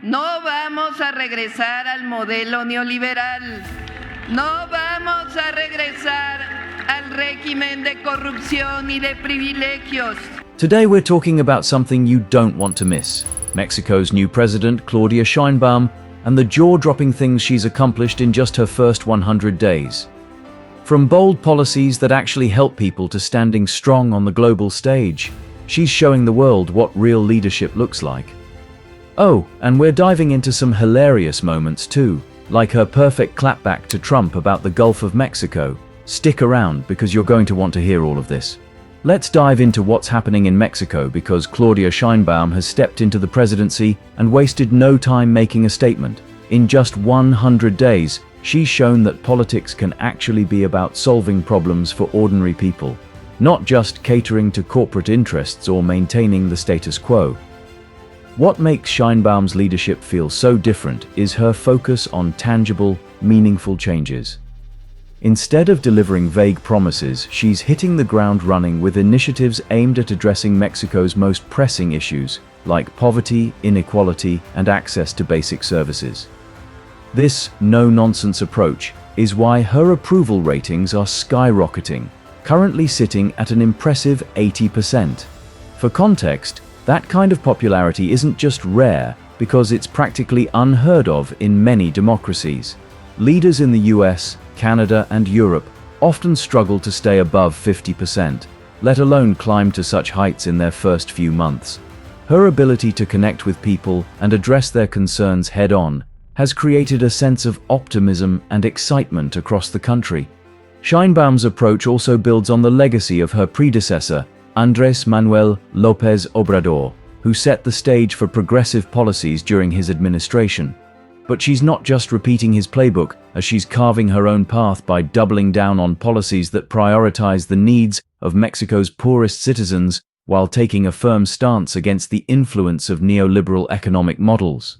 No vamos a regresar al modelo neoliberal. No vamos a regresar al régimen de corrupción y de privilegios. Today we're talking about something you don't want to miss. Mexico's new president, Claudia Sheinbaum, and the jaw-dropping things she's accomplished in just her first 100 days. From bold policies that actually help people to standing strong on the global stage, she's showing the world what real leadership looks like. Oh, and we're diving into some hilarious moments too, like her perfect clapback to Trump about the Gulf of Mexico. Stick around because you're going to want to hear all of this. Let's dive into what's happening in Mexico because Claudia Sheinbaum has stepped into the presidency and wasted no time making a statement. In just 100 days, she's shown that politics can actually be about solving problems for ordinary people, not just catering to corporate interests or maintaining the status quo. What makes Sheinbaum's leadership feel so different is her focus on tangible, meaningful changes. Instead of delivering vague promises, she's hitting the ground running with initiatives aimed at addressing Mexico's most pressing issues, like poverty, inequality, and access to basic services. This no-nonsense approach is why her approval ratings are skyrocketing, currently sitting at an impressive 80%. For context, that kind of popularity isn't just rare because it's practically unheard of in many democracies. Leaders in the US, Canada, and Europe often struggle to stay above 50%, let alone climb to such heights in their first few months. Her ability to connect with people and address their concerns head-on has created a sense of optimism and excitement across the country. Sheinbaum's approach also builds on the legacy of her predecessor, Andrés Manuel López Obrador, who set the stage for progressive policies during his administration. But she's not just repeating his playbook, as she's carving her own path by doubling down on policies that prioritize the needs of Mexico's poorest citizens while taking a firm stance against the influence of neoliberal economic models.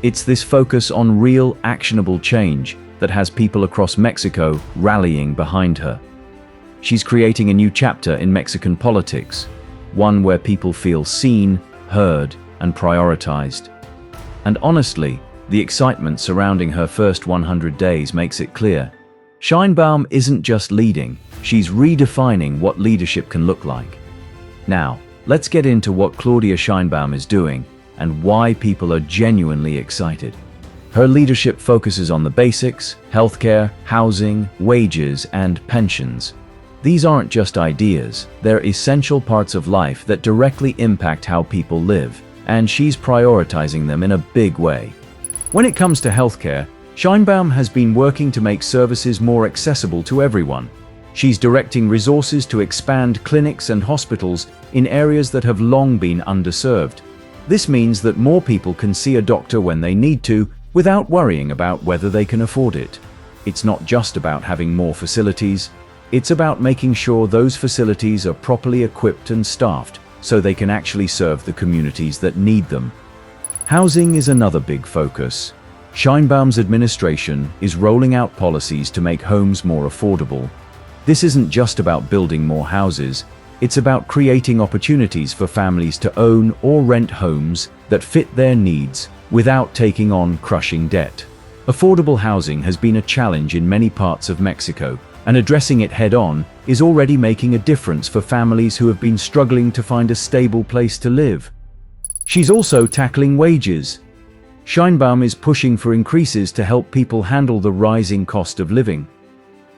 It's this focus on real, actionable change that has people across Mexico rallying behind her. She's creating a new chapter in Mexican politics, one where people feel seen, heard, and prioritized. And honestly, the excitement surrounding her first 100 days makes it clear. Sheinbaum isn't just leading, she's redefining what leadership can look like. Now, let's get into what Claudia Sheinbaum is doing and why people are genuinely excited. Her leadership focuses on the basics: healthcare, housing, wages, and pensions. These aren't just ideas, they're essential parts of life that directly impact how people live, and she's prioritizing them in a big way. When it comes to healthcare, Sheinbaum has been working to make services more accessible to everyone. She's directing resources to expand clinics and hospitals in areas that have long been underserved. This means that more people can see a doctor when they need to, without worrying about whether they can afford it. It's not just about having more facilities. It's about making sure those facilities are properly equipped and staffed so they can actually serve the communities that need them. Housing is another big focus. Sheinbaum's administration is rolling out policies to make homes more affordable. This isn't just about building more houses, it's about creating opportunities for families to own or rent homes that fit their needs without taking on crushing debt. Affordable housing has been a challenge in many parts of Mexico, and addressing it head-on is already making a difference for families who have been struggling to find a stable place to live. She's also tackling wages. Sheinbaum is pushing for increases to help people handle the rising cost of living.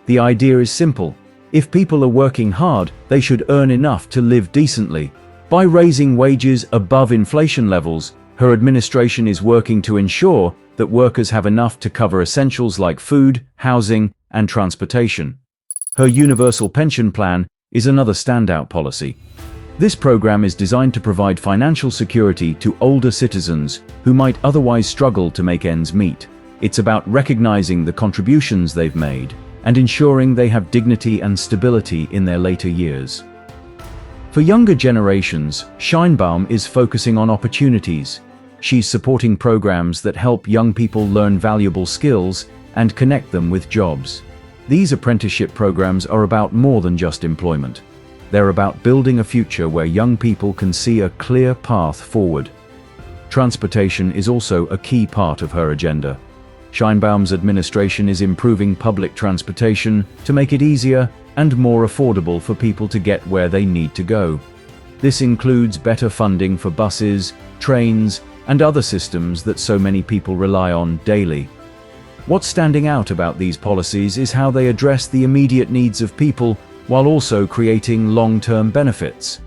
The idea is simple. If people are working hard, they should earn enough to live decently. By raising wages above inflation levels, her administration is working to ensure that workers have enough to cover essentials like food, housing, and transportation. Her universal pension plan is another standout policy. This program is designed to provide financial security to older citizens who might otherwise struggle to make ends meet. It's about recognizing the contributions they've made and ensuring they have dignity and stability in their later years. For younger generations, Sheinbaum is focusing on opportunities. She's supporting programs that help young people learn valuable skills and connect them with jobs. These apprenticeship programs are about more than just employment. They're about building a future where young people can see a clear path forward. Transportation is also a key part of her agenda. Sheinbaum's administration is improving public transportation to make it easier and more affordable for people to get where they need to go. This includes better funding for buses, trains, and other systems that so many people rely on daily. What's standing out about these policies is how they address the immediate needs of people while also creating long-term benefits.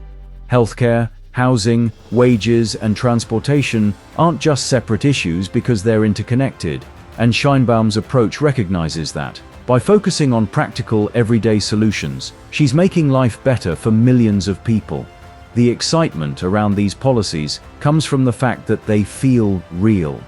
Healthcare, housing, wages, and transportation aren't just separate issues because they're interconnected, and Sheinbaum's approach recognizes that. By focusing on practical, everyday solutions, she's making life better for millions of people. The excitement around these policies comes from the fact that they feel real.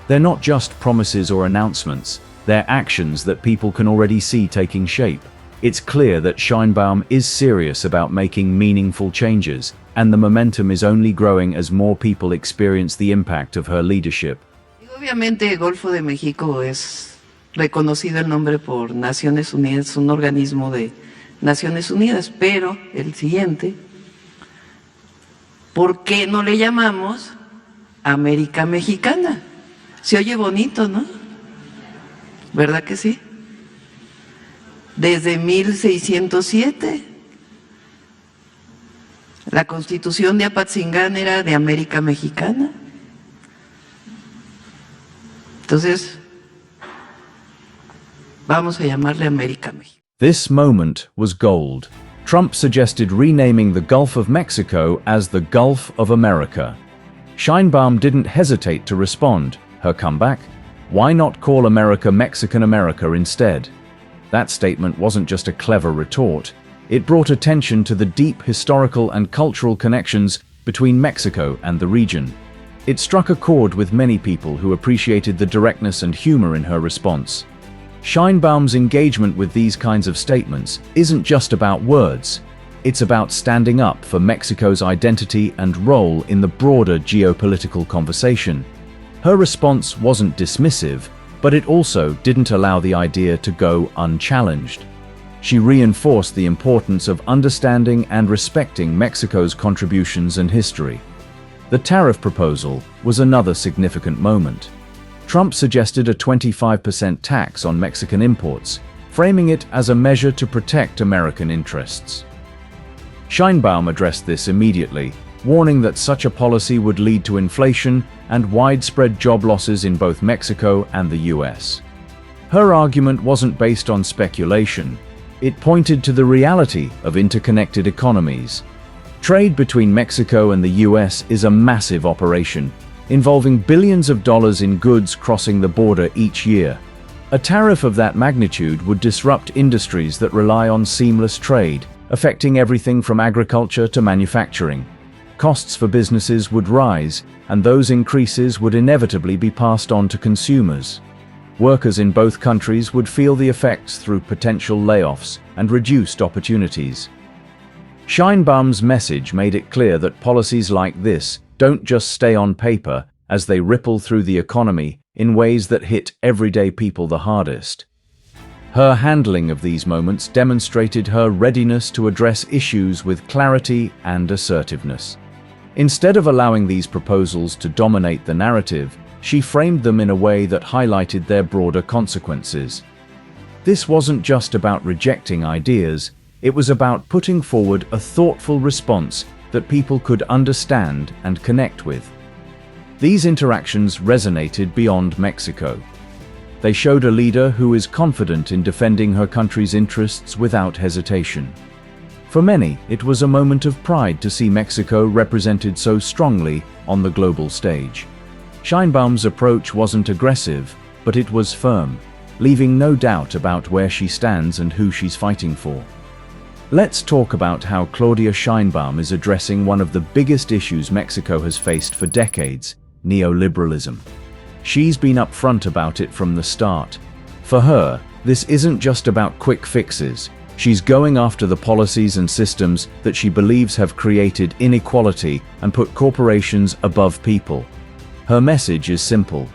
They're not just promises or announcements, they're actions that people can already see taking shape. It's clear that Sheinbaum is serious about making meaningful changes, and the momentum is only growing as more people experience the impact of her leadership. Obviamente, el Golfo de México es reconocido el nombre por Naciones Unidas, un organismo de Naciones Unidas, pero el siguiente, ¿por qué no le llamamos América Mexicana? Se oye bonito, ¿no? ¿Verdad que sí? Desde 1607, la Constitución de Apatzingán era de América Mexicana. Entonces, vamos a llamarle América Mexicana. This moment was gold. Trump suggested renaming the Gulf of Mexico as the Gulf of America. Sheinbaum didn't hesitate to respond. Her comeback? Why not call America Mexican America instead? That statement wasn't just a clever retort. It brought attention to the deep historical and cultural connections between Mexico and the region. It struck a chord with many people who appreciated the directness and humor in her response. Sheinbaum's engagement with these kinds of statements isn't just about words. It's about standing up for Mexico's identity and role in the broader geopolitical conversation. Her response wasn't dismissive, but it also didn't allow the idea to go unchallenged. She reinforced the importance of understanding and respecting Mexico's contributions and history. The tariff proposal was another significant moment. Trump suggested a 25% tax on Mexican imports, framing it as a measure to protect American interests. Sheinbaum addressed this immediately, warning that such a policy would lead to inflation and widespread job losses in both Mexico and the U.S. Her argument wasn't based on speculation. It pointed to the reality of interconnected economies. Trade between Mexico and the U.S. is a massive operation, involving billions of dollars in goods crossing the border each year. A tariff of that magnitude would disrupt industries that rely on seamless trade, affecting everything from agriculture to manufacturing. Costs for businesses would rise, and those increases would inevitably be passed on to consumers. Workers in both countries would feel the effects through potential layoffs and reduced opportunities. Sheinbaum's message made it clear that policies like this don't just stay on paper as they ripple through the economy in ways that hit everyday people the hardest. Her handling of these moments demonstrated her readiness to address issues with clarity and assertiveness. Instead of allowing these proposals to dominate the narrative, she framed them in a way that highlighted their broader consequences. This wasn't just about rejecting ideas, it was about putting forward a thoughtful response that people could understand and connect with. These interactions resonated beyond Mexico. They showed a leader who is confident in defending her country's interests without hesitation. For many, it was a moment of pride to see Mexico represented so strongly on the global stage. Sheinbaum's approach wasn't aggressive, but it was firm, leaving no doubt about where she stands and who she's fighting for. Let's talk about how Claudia Sheinbaum is addressing one of the biggest issues Mexico has faced for decades: neoliberalism. She's been upfront about it from the start. For her, this isn't just about quick fixes. She's going after the policies and systems that she believes have created inequality and put corporations above people. Her message is simple.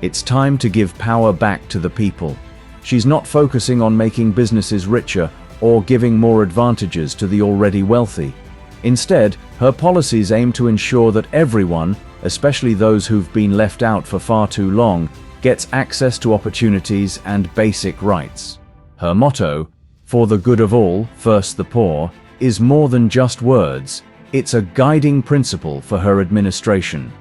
It's time to give power back to the people. She's not focusing on making businesses richer or giving more advantages to the already wealthy. Instead, her policies aim to ensure that everyone, especially those who've been left out for far too long, gets access to opportunities and basic rights. Her motto, "For the good of all, first the poor," is more than just words. It's a guiding principle for her administration.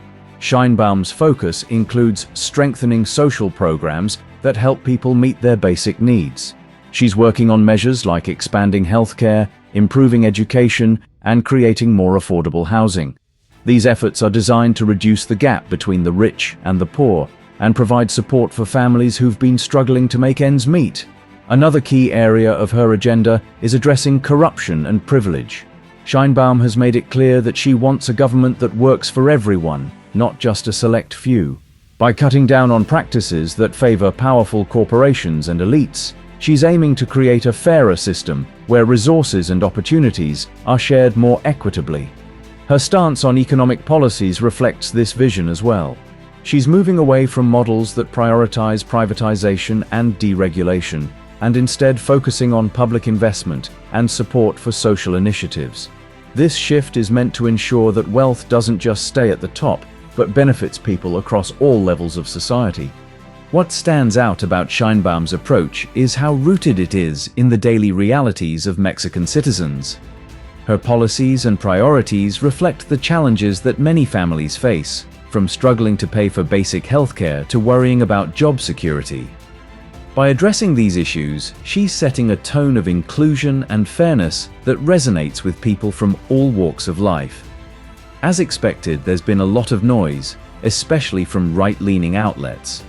Sheinbaum's focus includes strengthening social programs that help people meet their basic needs. She's working on measures like expanding healthcare, improving education, and creating more affordable housing. These efforts are designed to reduce the gap between the rich and the poor and provide support for families who've been struggling to make ends meet. Another key area of her agenda is addressing corruption and privilege. Sheinbaum has made it clear that she wants a government that works for everyone, not just a select few. By cutting down on practices that favor powerful corporations and elites, she's aiming to create a fairer system where resources and opportunities are shared more equitably. Her stance on economic policies reflects this vision as well. She's moving away from models that prioritize privatization and deregulation, and instead focusing on public investment and support for social initiatives. This shift is meant to ensure that wealth doesn't just stay at the top, but benefits people across all levels of society. What stands out about Sheinbaum's approach is how rooted it is in the daily realities of Mexican citizens. Her policies and priorities reflect the challenges that many families face, from struggling to pay for basic healthcare to worrying about job security. By addressing these issues, she's setting a tone of inclusion and fairness that resonates with people from all walks of life. As expected, there's been a lot of noise, especially from right-leaning outlets.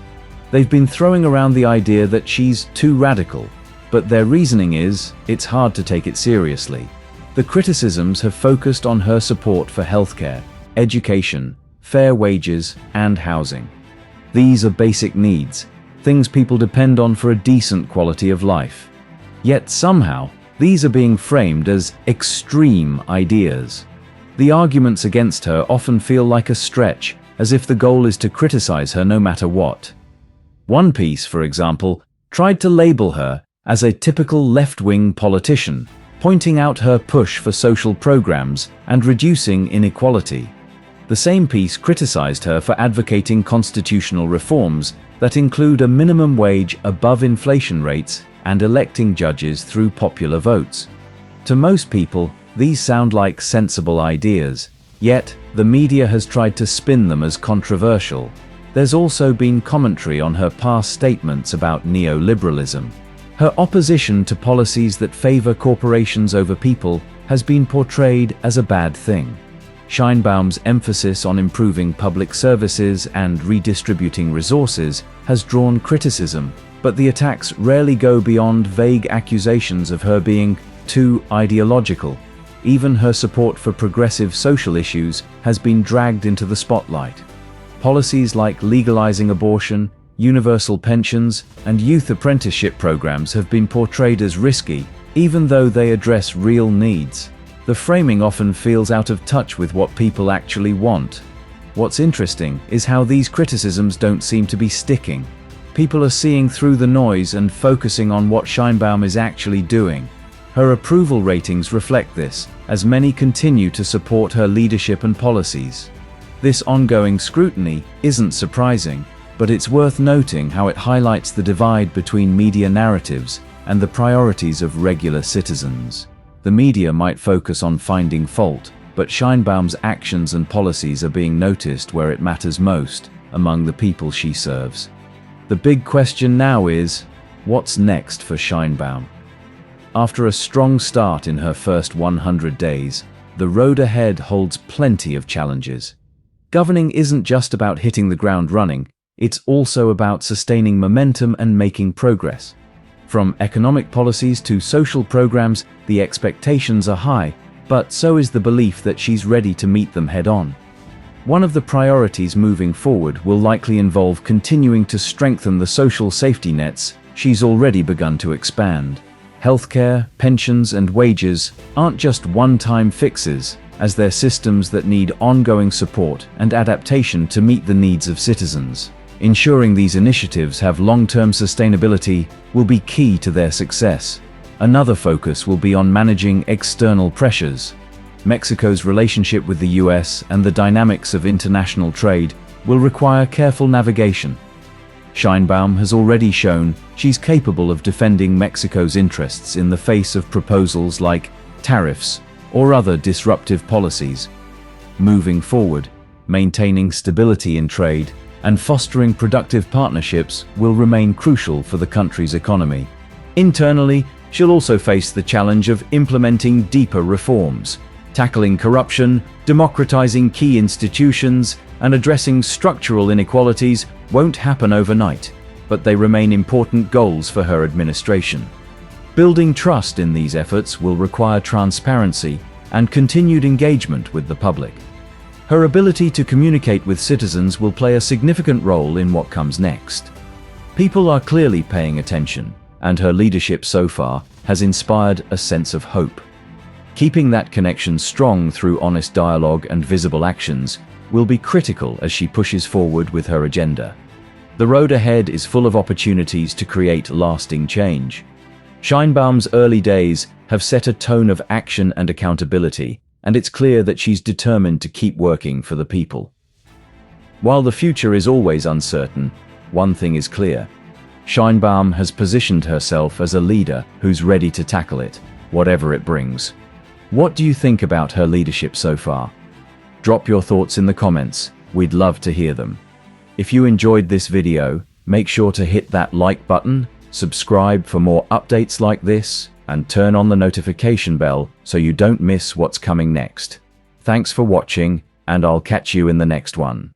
They've been throwing around the idea that she's too radical, but their reasoning is, it's hard to take it seriously. The criticisms have focused on her support for healthcare, education, fair wages, and housing. These are basic needs, things people depend on for a decent quality of life. Yet somehow, these are being framed as extreme ideas. The arguments against her often feel like a stretch, as if the goal is to criticize her no matter what. One piece, for example, tried to label her as a typical left-wing politician, pointing out her push for social programs and reducing inequality. The same piece criticized her for advocating constitutional reforms that include a minimum wage above inflation rates and electing judges through popular votes. To most people, these sound like sensible ideas, yet the media has tried to spin them as controversial. There's also been commentary on her past statements about neoliberalism. Her opposition to policies that favor corporations over people has been portrayed as a bad thing. Sheinbaum's emphasis on improving public services and redistributing resources has drawn criticism, but the attacks rarely go beyond vague accusations of her being too ideological. Even her support for progressive social issues has been dragged into the spotlight. Policies like legalizing abortion, universal pensions, and youth apprenticeship programs have been portrayed as risky, even though they address real needs. The framing often feels out of touch with what people actually want. What's interesting is how these criticisms don't seem to be sticking. People are seeing through the noise and focusing on what Sheinbaum is actually doing. Her approval ratings reflect this, as many continue to support her leadership and policies. This ongoing scrutiny isn't surprising, but it's worth noting how it highlights the divide between media narratives and the priorities of regular citizens. The media might focus on finding fault, but Sheinbaum's actions and policies are being noticed where it matters most, among the people she serves. The big question now is, what's next for Sheinbaum? After a strong start in her first 100 days, the road ahead holds plenty of challenges. Governing isn't just about hitting the ground running, it's also about sustaining momentum and making progress. From economic policies to social programs, the expectations are high, but so is the belief that she's ready to meet them head-on. One of the priorities moving forward will likely involve continuing to strengthen the social safety nets she's already begun to expand. Healthcare, pensions, and wages aren't just one-time fixes, as they're systems that need ongoing support and adaptation to meet the needs of citizens. Ensuring these initiatives have long-term sustainability will be key to their success. Another focus will be on managing external pressures. Mexico's relationship with the US and the dynamics of international trade will require careful navigation. Sheinbaum has already shown she's capable of defending Mexico's interests in the face of proposals like tariffs or other disruptive policies. Moving forward, maintaining stability in trade and fostering productive partnerships will remain crucial for the country's economy. Internally, she'll also face the challenge of implementing deeper reforms, tackling corruption, democratizing key institutions, and addressing structural inequalities won't happen overnight, but they remain important goals for her administration. Building trust in these efforts will require transparency and continued engagement with the public. Her ability to communicate with citizens will play a significant role in what comes next. People are clearly paying attention, and her leadership so far has inspired a sense of hope. Keeping that connection strong through honest dialogue and visible actions will be critical as she pushes forward with her agenda. The road ahead is full of opportunities to create lasting change. Sheinbaum's early days have set a tone of action and accountability, and it's clear that she's determined to keep working for the people. While the future is always uncertain, one thing is clear. Sheinbaum has positioned herself as a leader who's ready to tackle it, whatever it brings. What do you think about her leadership so far? Drop your thoughts in the comments. We'd love to hear them. If you enjoyed this video, make sure to hit that like button, subscribe for more updates like this, and turn on the notification bell so you don't miss what's coming next. Thanks for watching, and I'll catch you in the next one.